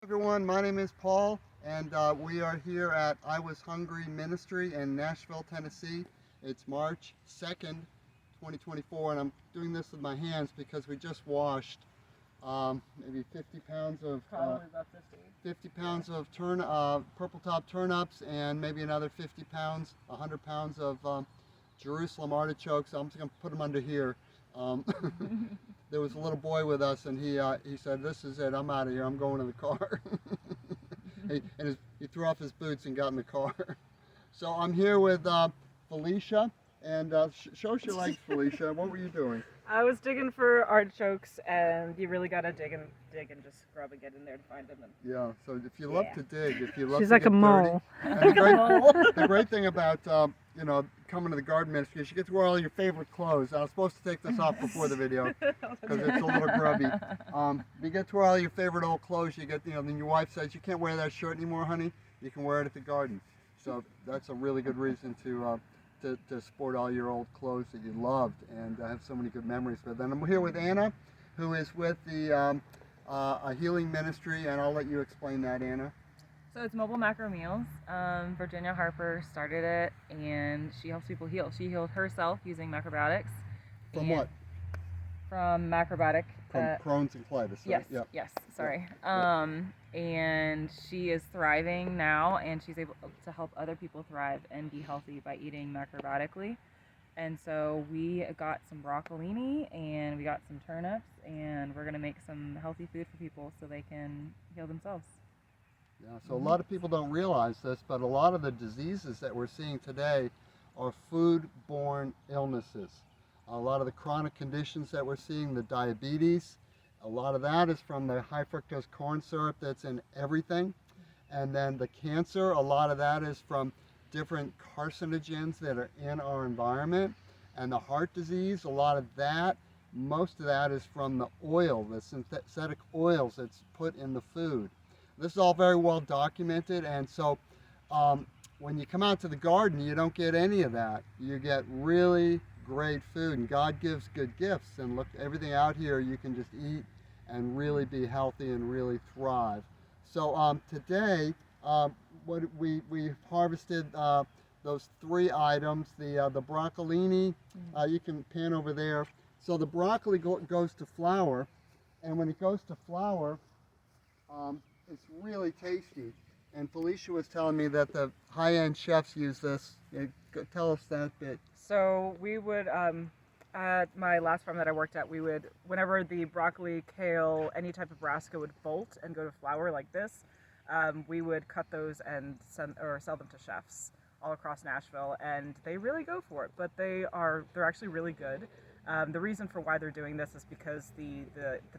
Everyone, my name is Paul, and we are here at I Was Hungry Ministry in Nashville, Tennessee. It's March 2nd, 2024, and I'm doing this with my hands because we just washed maybe 50 pounds of Probably about 50 pounds of purple top turnips, and maybe another 50 pounds, 100 pounds of Jerusalem artichokes. I'm just going to put them under here. There was a little boy with us, and he said, "This is it. I'm out of here. I'm going to the car." He threw off his boots and got in the car. So I'm here with Felicia, and show us your legs, Felicia. What were you doing? I was digging for artichokes, and you really gotta dig and just scrub and get in there to find them. Yeah. So if you love to dig, if you love She's to like get a mole. dirty, and the great thing about coming to the garden ministry is you get to wear all your favorite clothes. I was supposed to take this off before the video because it's a little grubby. You get to wear all your favorite old clothes. You get, then your wife says, "You can't wear that shirt anymore, honey. You can wear it at the garden." So that's a really good reason to sport all your old clothes that you loved and have so many good memories with. And I'm here with Anna, who is with the a healing ministry, and I'll let you explain that, Anna. So it's Mobile Macro Meals. Virginia Harper started it, and she helps people heal. She healed herself using macrobiotics. From what? From macrobiotic. From Crohn's and colitis. Yes, Yep. yes, sorry. Yep. And she is thriving now, and she's able to help other people thrive and be healthy by eating macrobiotically. And so we got some broccolini, and we got some turnips, and we're going to make some healthy food for people so they can heal themselves. Yeah, so a lot of people don't realize this, but a lot of the diseases that we're seeing today are food-borne illnesses. A lot of the chronic conditions that we're seeing, the diabetes, a lot of that is from the high fructose corn syrup that's in everything. And then the cancer, a lot of that is from different carcinogens that are in our environment. And the heart disease, a lot of that, most of that is from the oil, the synthetic oils that's put in the food. This is all very well documented, and so when you come out to the garden, you don't get any of that. You get really great food, and God gives good gifts, and look, everything out here you can just eat and really be healthy and really thrive. So today, what we harvested those 3 items, the broccolini, you can pan over there. So the broccoli goes to flour, and when it goes to flour, it's really tasty. And Felicia was telling me that the high-end chefs use this. Tell us that bit. So we would, at my last farm that I worked at, we would, whenever the broccoli, kale, any type of brassica would bolt and go to flour like this, we would cut those and sell them to chefs all across Nashville, and they really go for it. But they're actually really good. The reason for why they're doing this is because the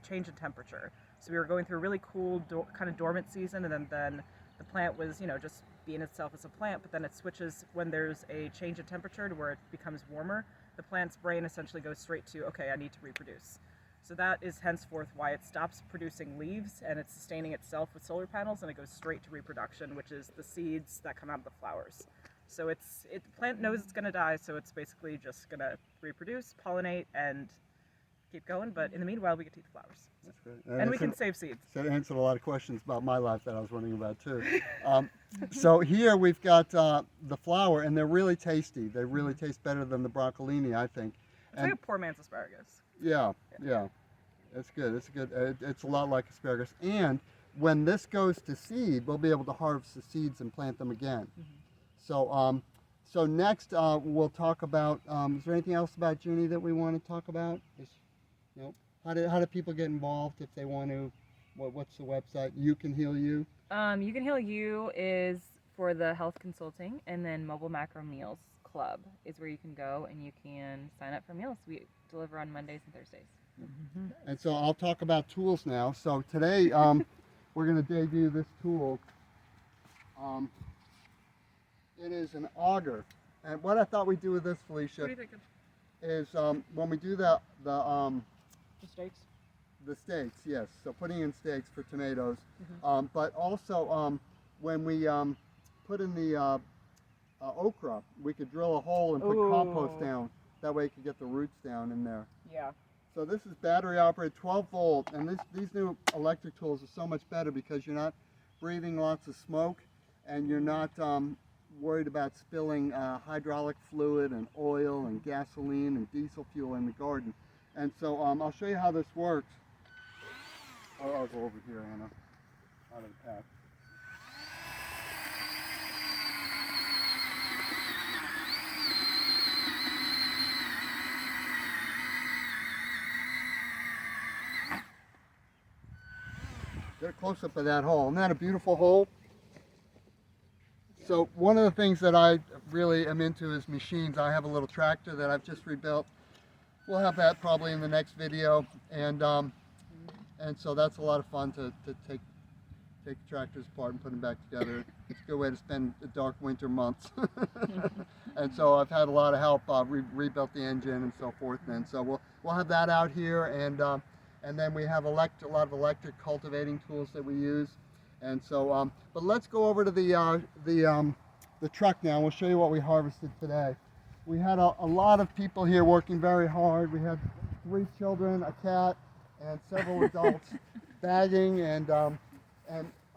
change in temperature. So we were going through a really cool kind of dormant season, and then the plant was, just being itself as a plant, but then it switches when there's a change in temperature to where it becomes warmer. The plant's brain essentially goes straight to, okay, I need to reproduce. So that is henceforth why it stops producing leaves, and it's sustaining itself with solar panels, and it goes straight to reproduction, which is the seeds that come out of the flowers. So the plant knows it's going to die, so it's basically just going to reproduce, pollinate, and keep going. But in the meanwhile, we get to eat the flowers. That's great. And we can save seeds. So it answered a lot of questions about my life that I was wondering about too. So here we've got the flour, and they're really tasty. They really taste better than the broccolini, I think. It's like a poor man's asparagus. Yeah. It's good. It's good. It's a lot like asparagus. And when this goes to seed, we'll be able to harvest the seeds and plant them again. So, so next we'll talk about. Is there anything else about Junie that we want to talk about? Nope. How do people get involved if they want to? What's the website? You Can Heal You. You Can Heal You is for the health consulting, and then Mobile Macro Meals Club is where you can go and you can sign up for meals. We deliver on Mondays and Thursdays. And so I'll talk about tools now. So today we're going to debut this tool. It is an auger, and what I thought we'd do with this, Felicia, What do you think? is when we do the steaks? The steaks, yes. So putting in steaks for tomatoes, but also when we put in the okra, we could drill a hole and put compost down. That way, you could get the roots down in there. Yeah. So this is battery operated 12 volt, and these new electric tools are so much better because you're not breathing lots of smoke, and you're not worried about spilling hydraulic fluid and oil and gasoline and diesel fuel in the garden. And so I'll show you how this works. I'll go over here, Anna, out of the path. Get a close-up of that hole. Isn't that a beautiful hole? So one of the things that I really am into is machines. I have a little tractor that I've just rebuilt. We'll have that probably in the next video, and so that's a lot of fun to take tractors apart and put them back together. It's a good way to spend the dark winter months. And so I've had a lot of help. Rebuilt the engine and so forth, and so we'll have that out here, and then we have a lot of electric cultivating tools that we use. And so, but let's go over to the truck now. We'll show you what we harvested today. We had a lot of people here working very hard. We had 3 children, a cat, and several adults bagging. And I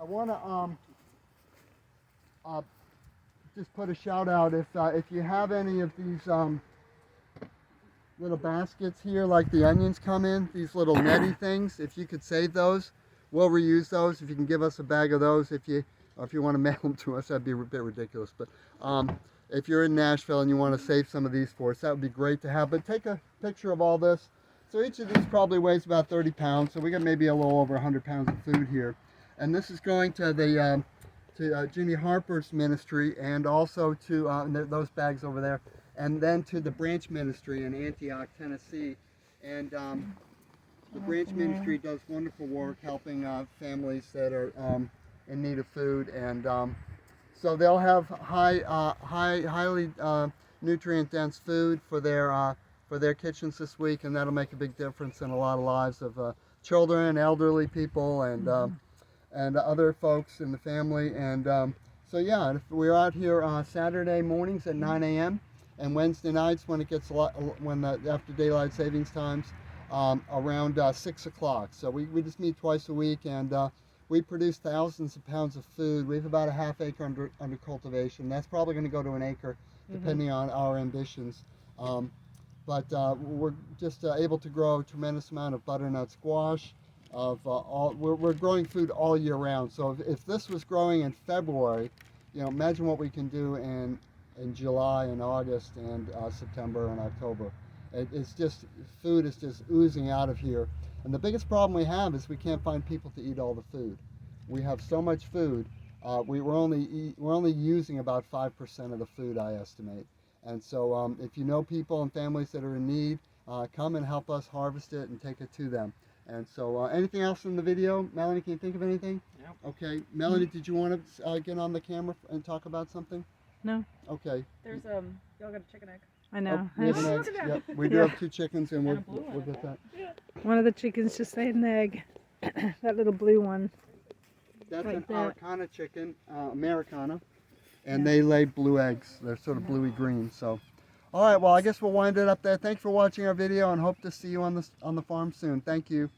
want to just put a shout out if you have any of these little baskets here, like the onions come in, these little netty things. If you could save those, we'll reuse those. If you can give us a bag of those, or if you want to mail them to us, that'd be a bit ridiculous. But if you're in Nashville and you want to save some of these for us, that would be great to have. But take a picture of all this. So each of these probably weighs about 30 pounds. So we got maybe a little over 100 pounds of food here. And this is going to the Jimmy Harper's ministry, and also to those bags over there, and then to the branch ministry in Antioch, Tennessee. And the branch ministry does wonderful work helping families that are in need of food, and so they'll have highly nutrient-dense food for their kitchens this week, and that'll make a big difference in a lot of lives of children, elderly people, and other folks in the family. And so yeah, we're out here Saturday mornings at 9 a.m. and Wednesday nights when it gets after daylight savings times. Around 6 o'clock. So we just meet twice a week, and we produce thousands of pounds of food. We have about a half acre under cultivation. That's probably going to go to an acre, depending on our ambitions. But we're just able to grow a tremendous amount of butternut squash. We're growing food all year round. So if this was growing in February, imagine what we can do in July and August and September and October. It's just, food is just oozing out of here. And the biggest problem we have is we can't find people to eat all the food. We have so much food. We're only using about 5% of the food, I estimate. And so if you know people and families that are in need, come and help us harvest it and take it to them. And so anything else in the video? Melanie, can you think of anything? Yep. Okay. Melanie, did you want to get on the camera and talk about something? No. Okay. There's y'all got a chicken egg. I know. Oh, we have an egg. Look at that. Yep, we do have 2 chickens, and And a blue we'll one. get that. One of the chickens just laid an egg. That little blue one. That's Like an that. Araucana chicken, Americana, and they lay blue eggs. They're sort of bluey green. So, all right. Well, I guess we'll wind it up there. Thanks for watching our video, and hope to see you on the farm soon. Thank you.